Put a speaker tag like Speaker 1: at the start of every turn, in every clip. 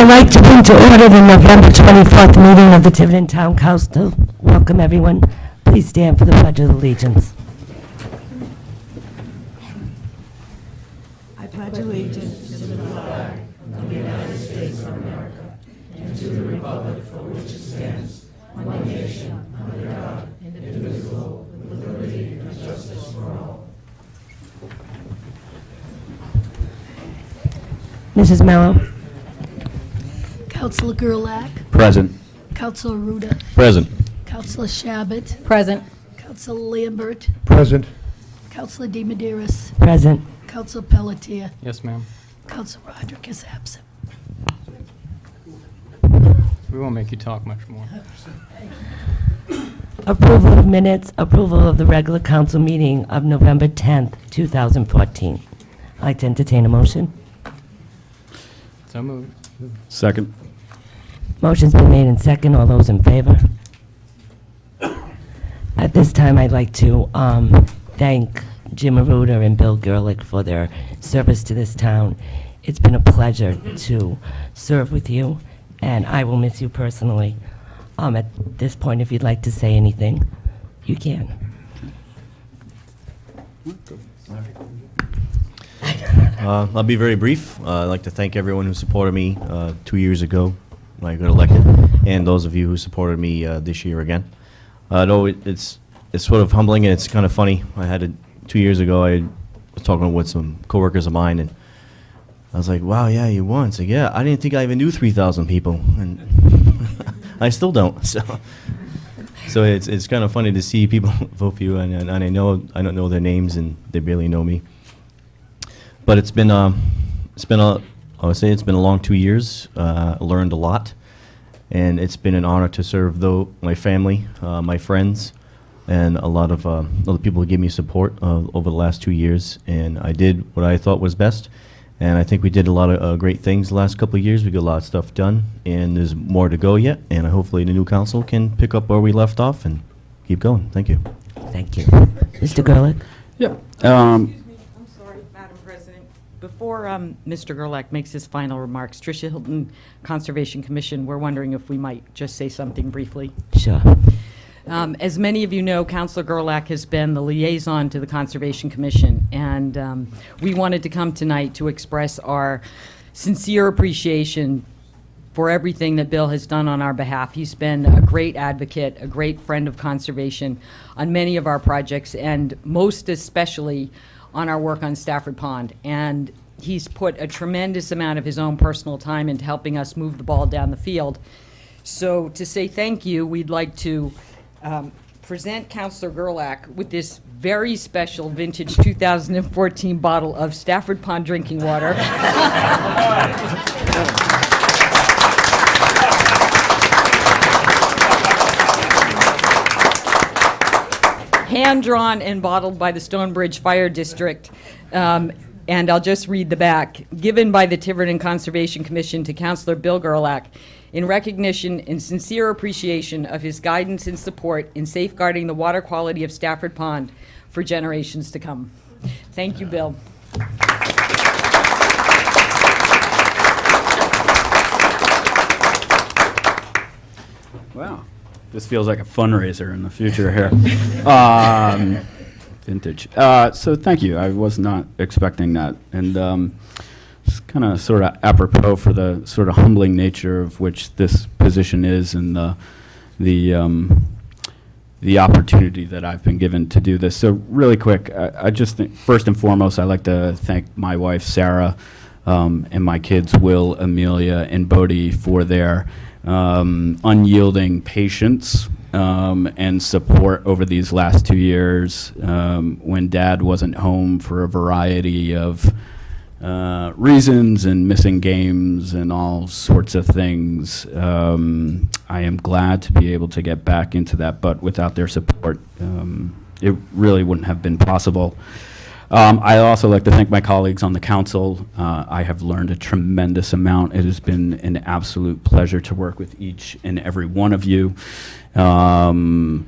Speaker 1: I'd like to bring to order the November 24th meeting of the Tiverton Town Council. Welcome, everyone. Please stand for the Pledge of Allegiance. I pledge allegiance to the flag of the United States of America and to the republic for which it stands, one nation, under God, indivisible, with liberty and justice for all. Mrs. Mello.
Speaker 2: Councilor Gerlach.
Speaker 3: Present.
Speaker 2: Councilor Ruda.
Speaker 3: Present.
Speaker 2: Councilor Shabbat.
Speaker 4: Present.
Speaker 2: Councilor Lambert.
Speaker 5: Present.
Speaker 2: Councilor DeMederos.
Speaker 1: Present.
Speaker 2: Councilor Pelletier.
Speaker 6: Yes, ma'am.
Speaker 2: Councilor Roderick is absent.
Speaker 6: We won't make you talk much more.
Speaker 1: Approval of minutes, approval of the regular council meeting of November 10th, 2014. I'd like to entertain a motion.
Speaker 6: So moved.
Speaker 3: Second.
Speaker 1: Motion's been made and second. All those in favor? At this time, I'd like to thank Jim Aruda and Bill Gerlich for their service to this town. It's been a pleasure to serve with you, and I will miss you personally. At this point, if you'd like to say anything, you can.
Speaker 3: I'll be very brief. I'd like to thank everyone who supported me 2 years ago when I got elected, and those of you who supported me this year again. Though it's sort of humbling and it's kind of funny. 2 years ago, I was talking with some coworkers of mine, and I was like, "Wow, yeah, you won." It's like, "Yeah, I didn't think I even knew 3,000 people," and I still don't. So it's kind of funny to see people vote for you, and I don't know their names, and they barely know me. But it's been I would say it's been a long 2 years. I learned a lot, and it's been an honor to serve my family, my friends, and a lot of other people who gave me support over the last 2 years. And I did what I thought was best, and I think we did a lot of great things the last couple of years. We got a lot of stuff done, and there's more to go yet. And hopefully the new council can pick up where we left off and keep going. Thank you.
Speaker 1: Thank you. Mr. Gerlich?
Speaker 7: Yep. Before Mr. Gerlach makes his final remarks, Tricia Hilton, Conservation Commission, we're wondering if we might just say something briefly.
Speaker 1: Sure.
Speaker 7: As many of you know, Councilor Gerlach has been the liaison to the Conservation Commission, and we wanted to come tonight to express our sincere appreciation for everything that Bill has done on our behalf. He's been a great advocate, a great friend of conservation on many of our projects, and most especially on our work on Stafford Pond. And he's put a tremendous amount of his own personal time into helping us move the ball down the field. So to say thank you, we'd like to present Councilor Gerlach with this very special vintage 2014 bottle of Stafford Pond drinking water. Hand-drawn and bottled by the Stonebridge Fire District, and I'll just read the back. Given by the Tiverton Conservation Commission to Councilor Bill Gerlach in recognition and sincere appreciation of his guidance and support in safeguarding the water quality of Stafford Pond for generations to come. Thank you, Bill.
Speaker 5: Wow. This feels like a fundraiser in the future here. Vintage. So thank you. I was not expecting that. And it's kind of sort of apropos for the sort of humbling nature of which this position is, and the opportunity that I've been given to do this. So really quick, I just think, first and foremost, I'd like to thank my wife, Sarah, and my kids, Will, Amelia, and Bodie, for their unyielding patience and support over these last 2 years when Dad wasn't home for a variety of reasons and missing games and all sorts of things. I am glad to be able to get back into that, but without their support, it really wouldn't have been possible. I also like to thank my colleagues on the council. I have learned a tremendous amount. It has been an absolute pleasure to work with each and every one of you. Humbling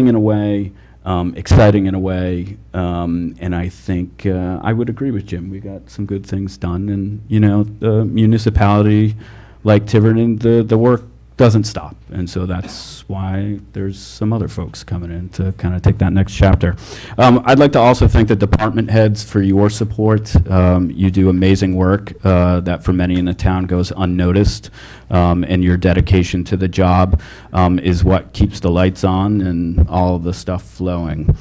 Speaker 5: in a way, exciting in a way, and I think I would agree with Jim. We got some good things done, and you know, the municipality like Tiverton, the work doesn't stop. And so that's why there's some other folks coming in to kind of take that next chapter. I'd like to also thank the department heads for your support. You do amazing work that for many in the town goes unnoticed, and your dedication to the job is what keeps the lights on and all of the stuff flowing.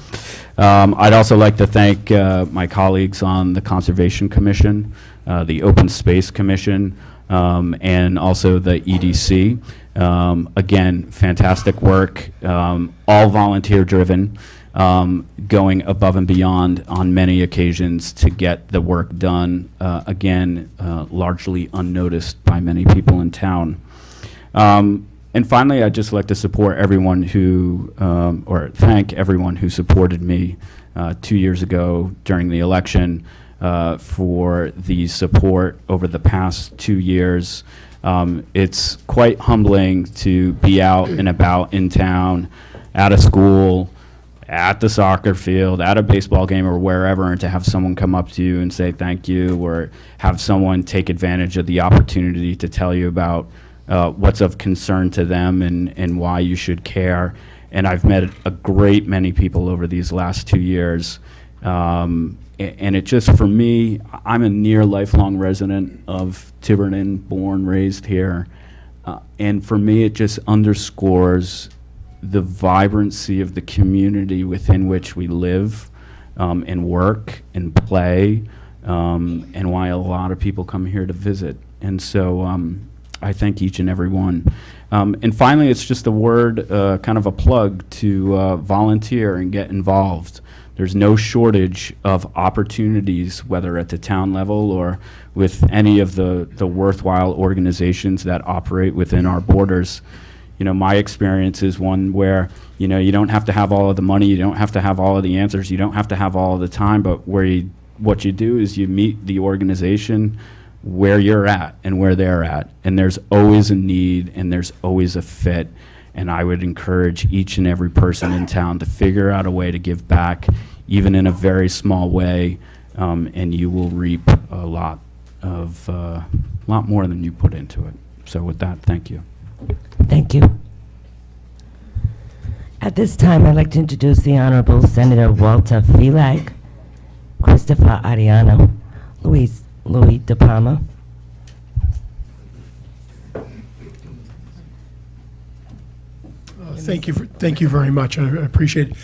Speaker 5: I'd also like to thank my colleagues on the Conservation Commission, the Open Space Commission, and also the EDC. Again, fantastic work, all volunteer driven, going above and beyond on many occasions to get the work done, again, largely unnoticed by many people in town. And finally, I'd just like to support everyone who, or thank everyone who supported me 2 years ago during the election, for the support over the past 2 years. It's quite humbling to be out and about in town, at a school, at the soccer field, at a baseball game, or wherever, and to have someone come up to you and say thank you, or have someone take advantage of the opportunity to tell you about what's of concern to them and why you should care. And I've met a great many people over these last 2 years. And it just, for me, I'm a near lifelong resident of Tiverton, born, raised here. And for me, it just underscores the vibrancy of the community within which we live, and work and play, and why a lot of people come here to visit. And so I thank each and every one. And finally, it's just a word, kind of a plug to volunteer and get involved. There's no shortage of opportunities, whether at the town level or with any of the worthwhile organizations that operate within our borders. You know, my experience is one where, you know, you don't have to have all of the money, you don't have to have all of the answers, you don't have to have all of the time, but what you do is you meet the organization where you're at and where they're at. And there's always a need and there's always a fit. And I would encourage each and every person in town to figure out a way to give back, even in a very small way, and you will reap a lot more than you put into it. So with that, thank you.
Speaker 1: Thank you. At this time, I'd like to introduce the Honorable Senator Walter Felag, Christopher Ariano, Louis De Palma.
Speaker 4: Thank you very much. I appreciate it.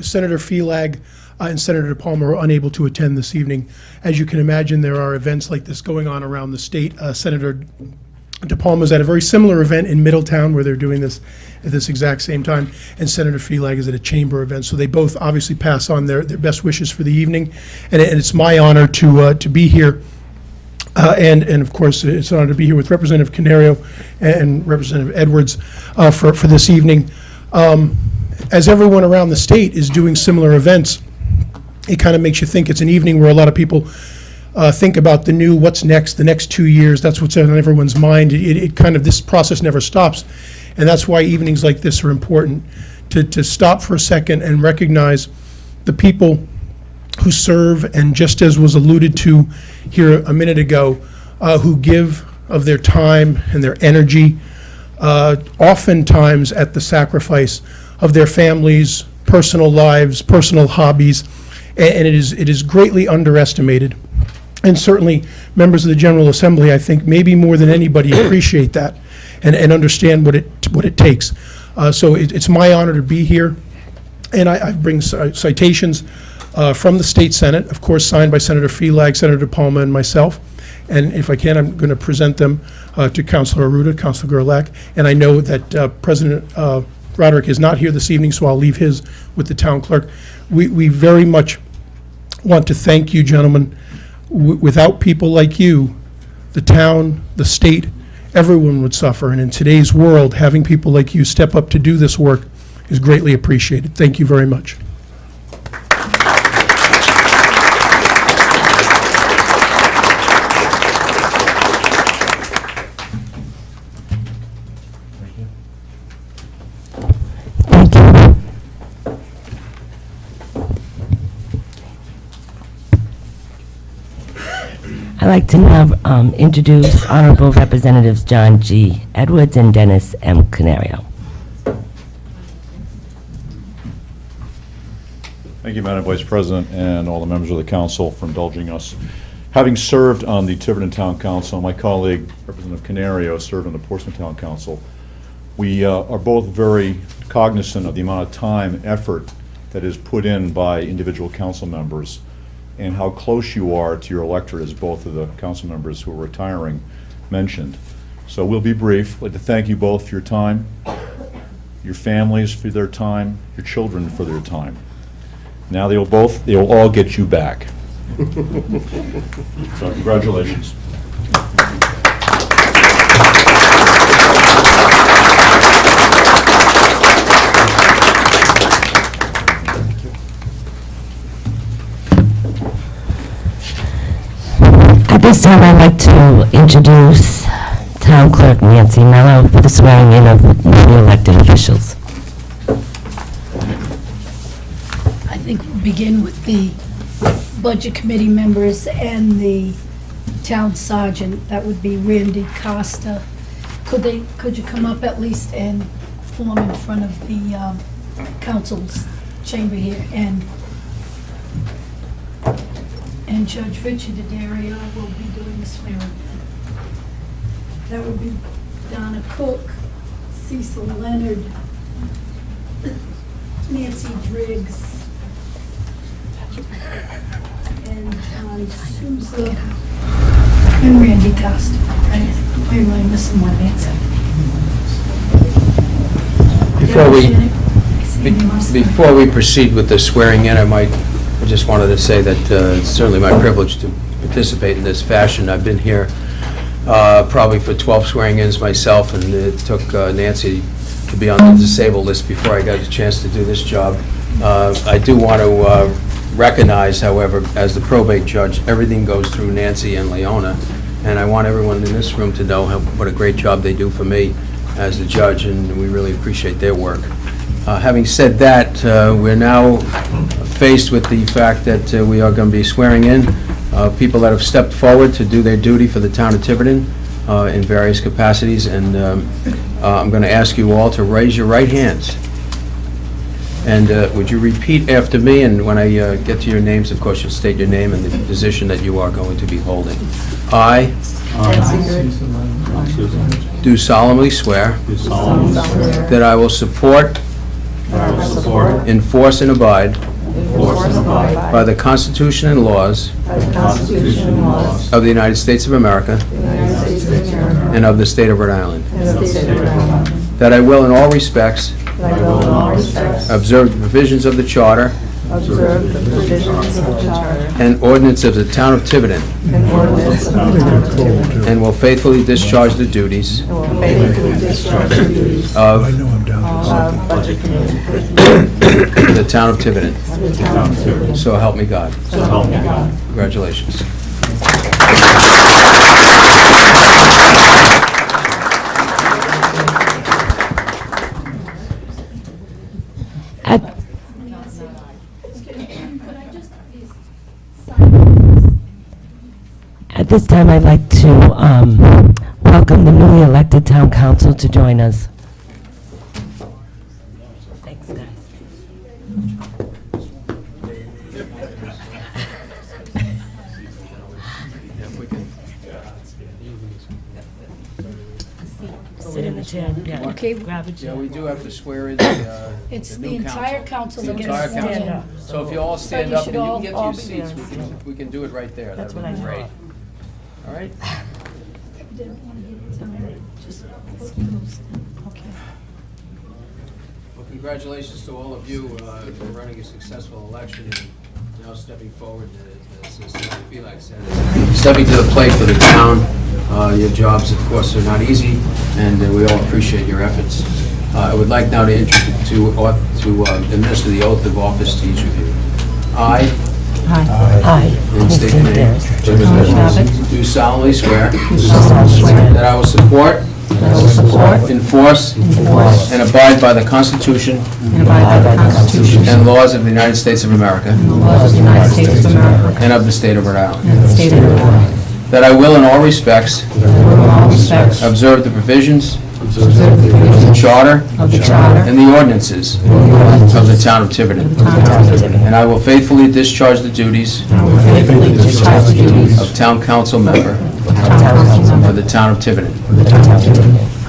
Speaker 4: Senator Felag and Senator De Palma are unable to attend this evening. As you can imagine, there are events like this going on around the state. Senator De Palma is at a very similar event in Middletown where they're doing this at this exact same time, and Senator Felag is at a chamber event. So they both obviously pass on their best wishes for the evening, and it's my honor to be here. And of course, it's an honor to be here with Representative Canario and Representative Edwards for this evening. As everyone around the state is doing similar events, it kind of makes you think it's an evening where a lot of people think about the new, what's next, the next 2 years. That's what's on everyone's mind. It kind of, this process never stops. And that's why evenings like this are important, to stop for a second and recognize the people who serve, and just as was alluded to here a minute ago, who give of their time and their energy, oftentimes at the sacrifice of their families, personal lives, personal hobbies, and it is greatly underestimated. And certainly members of the General Assembly, I think, maybe more than anybody appreciate that and understand what it takes. So it's my honor to be here, and I bring citations from the State Senate, of course, signed by Senator Felag, Senator De Palma, and myself. And if I can, I'm going to present them to Councilor Arruda, Councilor Gerlach, and I know that President Roderick is not here this evening, so I'll leave his with the town clerk. We very much want to thank you, gentlemen. Without people like you, the town, the state, everyone would suffer. And in today's world, having people like you step up to do this work is greatly appreciated. Thank you very much.
Speaker 1: Thank you. I'd like to now introduce Honorable Representatives John G. Edwards and Dennis M. Canario.
Speaker 8: Thank you, Madam Vice President, and all the members of the council for indulging us. Having served on the Tiverton Town Council, my colleague, Representative Canario, served on the Portsmouth Town Council. We are both very cognizant of the amount of time and effort that is put in by individual council members and how close you are to your electorate, as both of the council members who are retiring mentioned. So we'll be brief. I'd like to thank you both for your time, your families for their time, your children for their time. Now they will all get you back. So congratulations.
Speaker 1: At this time, I'd like to introduce Town Clerk Nancy Mello for the swearing in of newly elected officials.
Speaker 2: I think we'll begin with the Budget Committee members and the Town Sergeant. That would be Randy Costa. Could you come up at least and form in front of the council's chamber here? And Judge Richard Adario will be doing the swearing in. That would be Donna Cook, Cecil Leonard, Nancy Driggs, and John Souza, and Randy Costa. Right? Wait, am I missing one, Nancy?
Speaker 9: Before we proceed with the swearing in, I just wanted to say that it's certainly my privilege to participate in this fashion. I've been here probably for 12 swearing-ins myself, and it took Nancy to be on the disabled list before I got a chance to do this job. I do want to recognize, however, as the probate judge, everything goes through Nancy and Leona, and I want everyone in this room to know what a great job they do for me as the judge, and we really appreciate their work. Having said that, we're now faced with the fact that we are going to be swearing in people that have stepped forward to do their duty for the town of Tiverton in various capacities, and I'm going to ask you all to raise your right hands. And would you repeat after me, and when I get to your names, of course, you'll state your name and the position that you are going to be holding. I do solemnly swear that I will support, enforce, and abide by the Constitution and laws of the United States of America and of the state of Rhode Island. That I will in all respects observe the provisions of the Charter and ordinance of the town of Tiverton, and will faithfully discharge the duties of the town of Tiverton. So help me God. Congratulations.
Speaker 1: At this time, I'd like to welcome the newly elected town council to join us. Thanks, guys. Sit in the chair. Yeah.
Speaker 2: Okay.
Speaker 1: Grab a
Speaker 9: Yeah,
Speaker 1: chair.
Speaker 9: we do have to swear in
Speaker 2: It's
Speaker 9: the
Speaker 2: the
Speaker 9: new
Speaker 2: entire council
Speaker 9: The
Speaker 2: that
Speaker 9: entire
Speaker 2: gets sworn
Speaker 9: council.
Speaker 2: in.
Speaker 9: So if you all stand
Speaker 2: you
Speaker 9: up
Speaker 2: should
Speaker 9: and you
Speaker 2: all-
Speaker 9: can get to
Speaker 2: all
Speaker 9: your
Speaker 2: be
Speaker 9: seats,
Speaker 2: there.
Speaker 9: we can do it right there.
Speaker 1: That's
Speaker 9: That
Speaker 1: what
Speaker 9: would be
Speaker 1: I
Speaker 9: great.
Speaker 1: thought.
Speaker 9: All right? Well, congratulations to all of you for running a successful election and now stepping forward, as Felix said. Stepping to the plate for the town. Your jobs, of course, are not easy, and we all appreciate your efforts. I would like now to administer the oath of office to each of you. I
Speaker 1: Hi.
Speaker 9: And state your name. Do solemnly swear that I will support, enforce, and abide by the Constitution and laws of the United States of America and of the state of Rhode Island. that I will in all respects observe the provisions of the Charter and the ordinances of the town of Tiverton. And I will faithfully discharge the duties of town council member for the town of Tiverton.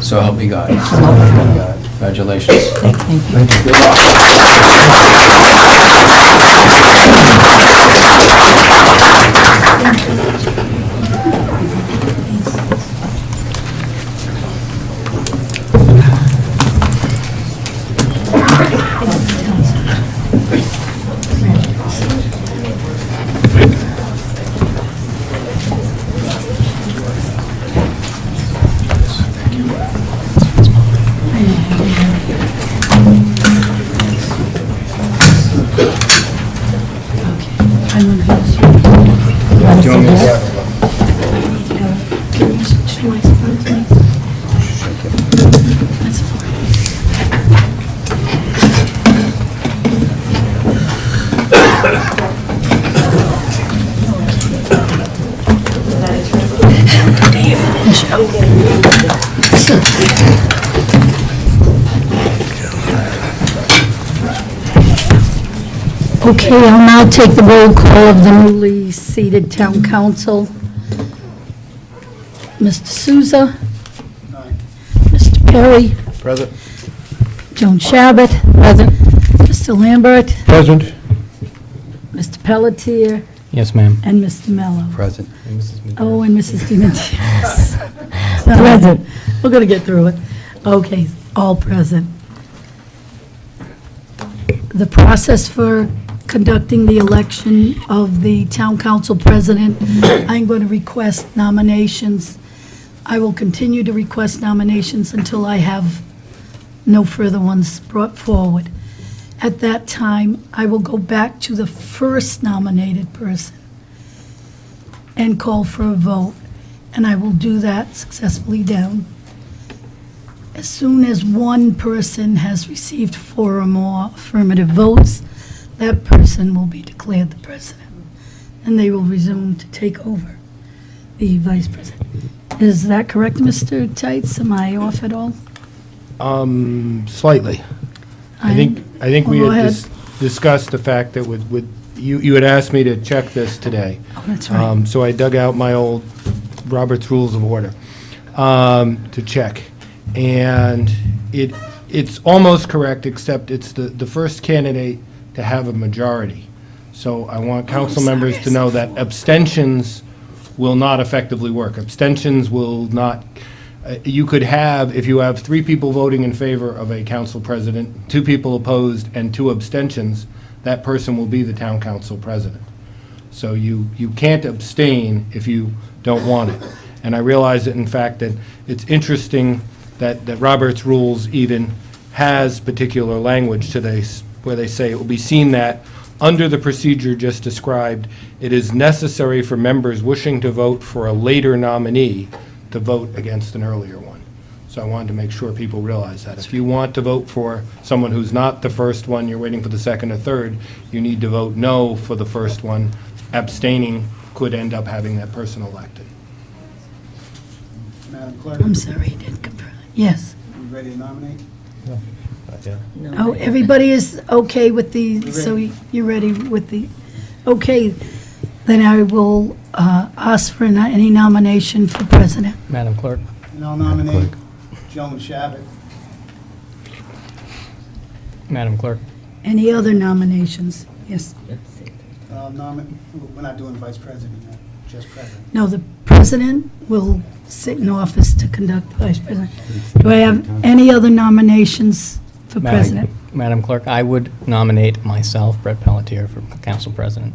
Speaker 9: So help me God. Congratulations. Good luck.
Speaker 2: Okay, I'll now take the roll call of the newly seated town council. Mr. Souza. Mr. Perry.
Speaker 8: Present.
Speaker 2: Joan Shabbat. Present. Mr. Lambert.
Speaker 8: Present.
Speaker 2: Mr. Pelletier.
Speaker 6: Yes, ma'am.
Speaker 2: And Mr. Mello.
Speaker 9: Present.
Speaker 2: Oh, and Mrs. DiMatteo. Present. We're going to get through it. Okay, all present. The process for conducting the election of the town council president, I'm going to request nominations. I will continue to request nominations until I have no further ones brought forward. At that time, I will go back to the first nominated person and call for a vote, and I will do that successfully down. As soon as one person has received 4 or more affirmative votes, that person will be declared the president, and they will resume to take over the vice president. Is that correct, Mr. Tights? Am I off at all?
Speaker 10: Slightly. I think we
Speaker 2: Go
Speaker 10: had
Speaker 2: ahead.
Speaker 10: discussed the fact that with you had asked me to check this today.
Speaker 2: Oh, that's right.
Speaker 10: So I dug out my old Robert's Rules of Order to check. And it's almost correct, except it's the first candidate to have a majority. So I want council members to know that abstentions will not effectively work. Abstentions will not, you could have, if you have 3 people voting in favor of a council president, 2 people opposed, and 2 abstentions, that person will be the town council president. So you can't abstain if you don't want it. And I realize that, in fact, that it's interesting that Robert's Rules even has particular language today where they say it will be seen that under the procedure just described, it is necessary for members wishing to vote for a later nominee to vote against an earlier one. So I wanted to make sure people realize that. If you want to vote for someone who's not the first one, you're waiting for the second or third, you need to vote no for the first one. Abstaining could end up having that person elected.
Speaker 11: Madam Clerk,
Speaker 2: I'm sorry, I didn't confirm. Yes.
Speaker 11: you ready to nominate?
Speaker 2: Oh, everybody is okay with the, so you're ready with the, okay, then I will ask for any nomination for president.
Speaker 6: Madam Clerk.
Speaker 11: And I'll nominate Joan Shabbat.
Speaker 6: Madam Clerk.
Speaker 2: Any other nominations? Yes.
Speaker 11: I'll nominate, we're not doing vice president yet, just president.
Speaker 2: No, the president will sit in office to conduct the vice president. Do I have any other nominations for president?
Speaker 6: Madam Clerk, I would nominate myself, Brett Pelletier, for council president.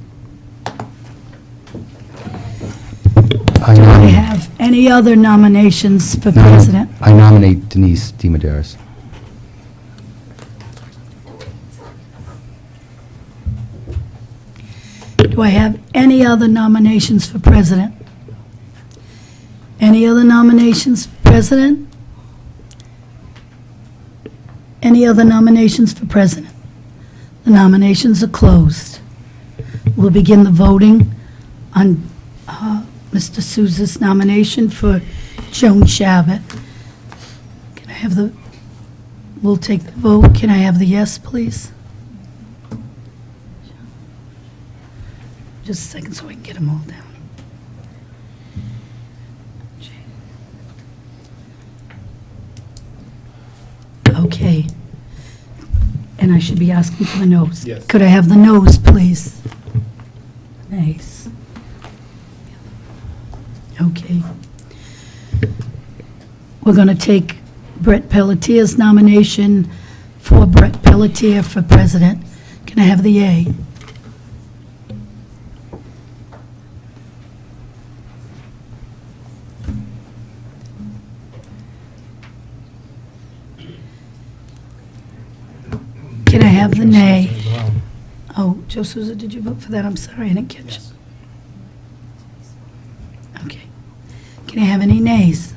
Speaker 2: Do I have any other nominations for president?
Speaker 12: I nominate Denise DiMaderis.
Speaker 2: Do I have any other nominations for president? Any other nominations for president? Any other nominations for president? The nominations are closed. We'll begin the voting on Mr. Souza's nomination for Joan Shabbat. Can I have the, we'll take the vote. Can I have the yes, please? Just a second so I can get them all down. Okay. And I should be asking for the noes.
Speaker 10: Yes.
Speaker 2: Could I have the noes, please? Nice. Okay. We're going to take Brett Pelletier's nomination for Brett Pelletier for president. Can I have the yay? Can I have the nay?
Speaker 6: As well.
Speaker 2: Oh, Joe Souza, did you vote for that? I'm sorry, I didn't catch it. Okay. Can I have any nays?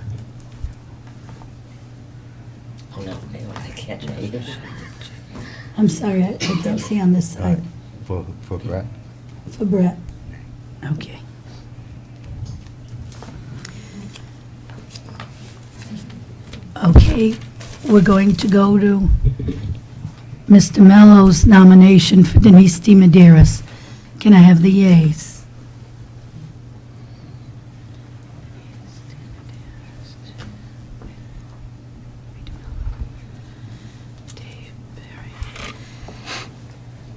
Speaker 1: Oh, no, I can't hear you.
Speaker 2: I'm sorry, I can't see on this side.
Speaker 12: For Brett?
Speaker 2: For Brett. Okay. Okay, we're going to go to Mr. Mello's nomination for Denise DiMederos. Can I have the yeas?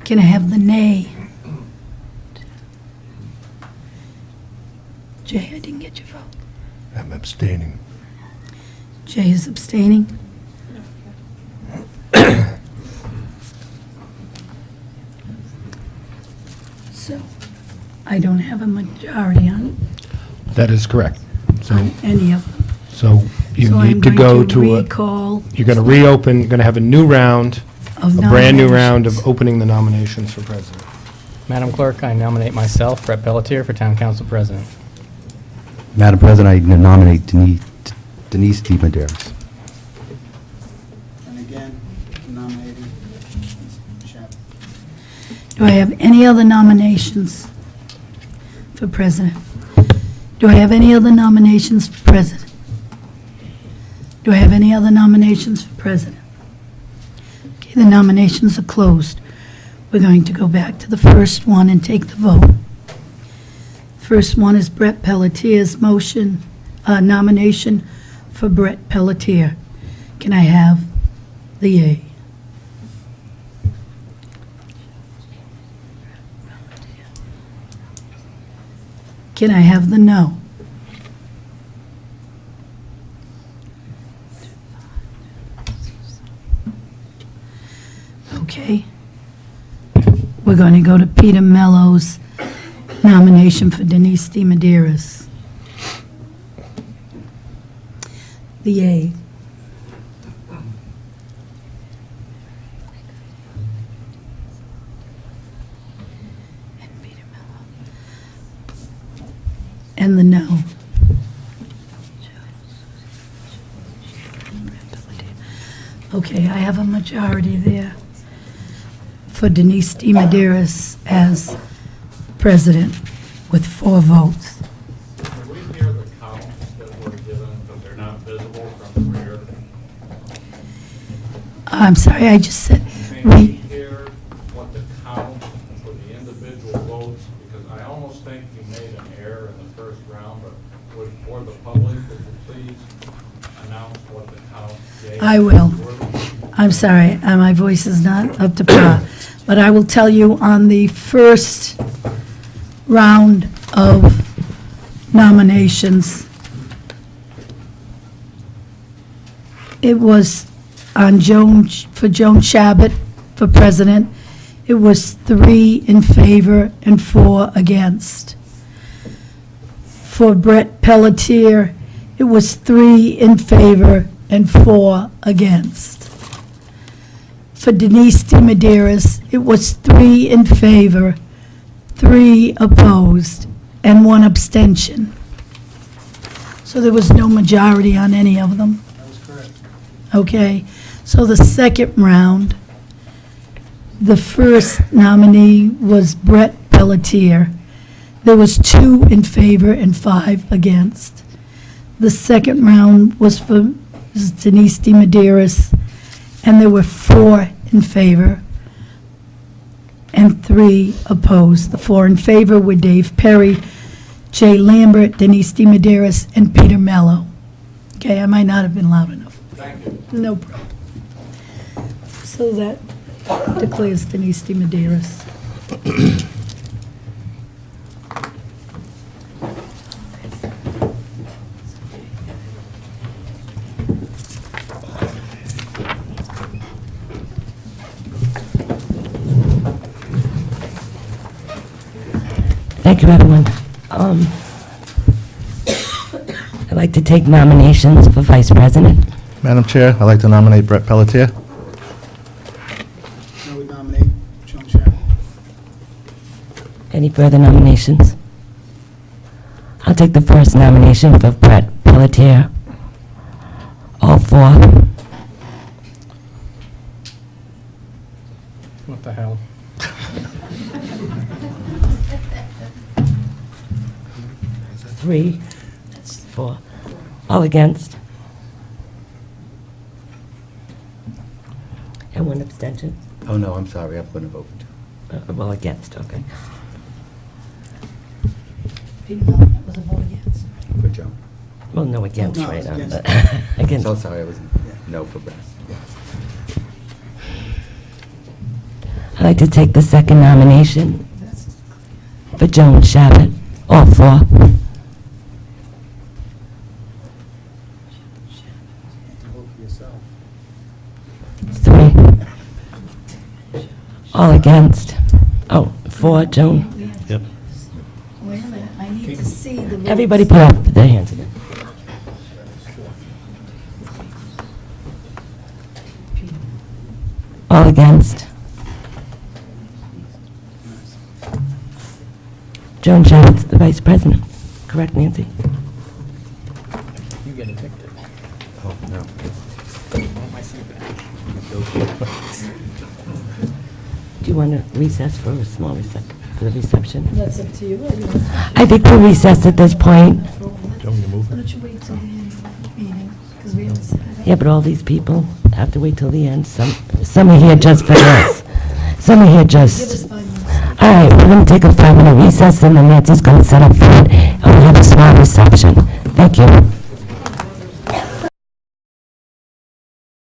Speaker 2: Can I have the nay? Jay, I didn't get your vote.
Speaker 4: I'm abstaining.
Speaker 2: Jay is abstaining. So, I don't have a majority on
Speaker 10: That is correct. So,
Speaker 2: any of them.
Speaker 10: so you
Speaker 2: So I'm
Speaker 10: need to
Speaker 2: going
Speaker 10: go
Speaker 2: to
Speaker 10: to,
Speaker 2: recall
Speaker 10: you're going to reopen, going to have a new round,
Speaker 2: of
Speaker 10: a brand-new round
Speaker 2: nominations.
Speaker 10: of opening the nominations for president.
Speaker 6: Madam Clerk, I nominate myself, Brett Pelletier, for Town Council President.
Speaker 12: Madam President, I nominate Denise DiMederos.
Speaker 11: And again, nominating Shabbat.
Speaker 2: Do I have any other nominations for president? Do I have any other nominations for president? Do I have any other nominations for president? Okay, the nominations are closed. We're going to go back to the first one and take the vote. First one is Brett Pelletier's nomination for Brett Pelletier. Can I have the yay? Can I have the no? Okay. We're going to go to Peter Mello's nomination for Denise DiMederos. The yay. And the no. Okay, I have a majority there for Denise DiMederos as president with 4 votes.
Speaker 13: Can we hear the counts that were given, but they're not visible from the rear?
Speaker 2: I'm sorry, I just said,
Speaker 13: Can we
Speaker 2: we,
Speaker 13: hear what the count for the individual votes? Because I almost think you made an error in the first round, but for the public, would you please announce what the count gave?
Speaker 2: I will. I'm sorry, my voice is not up to par, but I will tell you on the first round of nominations, it was on for Joan Shabbat for president, it was 3 in favor and 4 against. For Brett Pelletier, it was 3 in favor and 4 against. For Denise DiMederos, it was 3 in favor, 3 opposed, and 1 abstention. So there was no majority on any of them.
Speaker 11: That was correct.
Speaker 2: Okay, so the second round, the first nominee was Brett Pelletier. There was 2 in favor and 5 against. The second round was for Ms. Denise DiMederos, and there were 4 in favor and 3 opposed. The 4 in favor were Dave Perry, Jay Lambert, Denise DiMederos, and Peter Mello. Okay, I might not have been loud enough.
Speaker 13: Thank you.
Speaker 2: No problem. So that declares Denise DiMederos.
Speaker 1: Thank you, everyone. I'd like to take nominations for Vice President.
Speaker 12: Madam Chair, I'd like to nominate Brett Pelletier.
Speaker 11: I would nominate Joan Chapman.
Speaker 1: Any further nominations? I'll take the first nomination for Brett Pelletier. All 4.
Speaker 6: What the hell?
Speaker 1: Three, 4. All against? And 1 abstention?
Speaker 12: Oh, no, I'm sorry, I'm going to vote.
Speaker 1: Well, against, okay.
Speaker 2: Peter Mello was a vote against.
Speaker 12: For Joan.
Speaker 1: Well, no against
Speaker 11: No,
Speaker 1: right
Speaker 11: it's
Speaker 1: now.
Speaker 11: against.
Speaker 1: but Against.
Speaker 12: So sorry, I was no for Brett.
Speaker 1: I'd like to take the second nomination for Joan Shabbat. All 4.
Speaker 11: Vote for yourself.
Speaker 1: 3. All against? Oh, 4, Joan.
Speaker 3: Yep.
Speaker 2: Wait a minute, I need to see the votes.
Speaker 1: Everybody put up their hands again. All against? Joan Shabbat's the Vice President. Correct, Nancy?
Speaker 6: You get evicted.
Speaker 12: Oh, no.
Speaker 6: Want my seat back.
Speaker 1: Do you want to recess for a small for the reception?
Speaker 2: That's up to you.
Speaker 1: I think we'll recess at this point.
Speaker 2: Why don't you wait till the end of the meeting, because we haven't set it up.
Speaker 1: Yeah, but all these people have to wait till the end. Some are here just for this. Some are here
Speaker 2: Give us
Speaker 1: just...
Speaker 2: 5 minutes.
Speaker 1: All right, we're going to take a 5-minute recess, and then Nancy's going to set up food, and we'll have a small reception. Thank you.